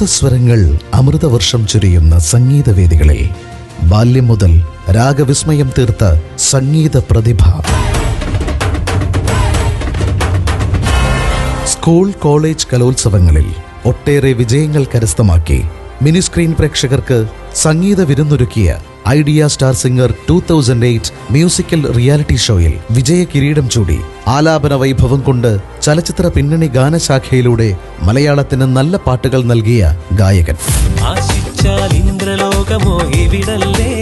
സപ്തസ്വരങ്ങൾ അമൃതവർഷം ചൊരിയുന്ന സംഗീതവേദികളിൽ ബാല്യം മുതൽ രാഗവിസ്മയം തീർത്ത സംഗീത പ്രതിഭ. സ്കൂൾ കോളേജ് കലോത്സവങ്ങളിൽ ഒട്ടേറെ വിജയങ്ങൾ കരസ്ഥമാക്കി മിനിസ്ക്രീൻ പ്രേക്ഷകർക്ക് സംഗീത വിരുന്നൊരുക്കിയ Idea star singer 2008 musical reality ഷോയിൽ വിജയ കിരീടം ചൂടി ആലാപന വൈഭവം കൊണ്ട് ചലച്ചിത്ര പിന്നണി ഗാനശാഖയിലൂടെ മലയാളത്തിന് നല്ല പാട്ടുകൾ നൽകിയ ഗായകൻ. ആശിച്ചാൽ ഇന്ദ്രലോകമോ ഇവിടല്ലേ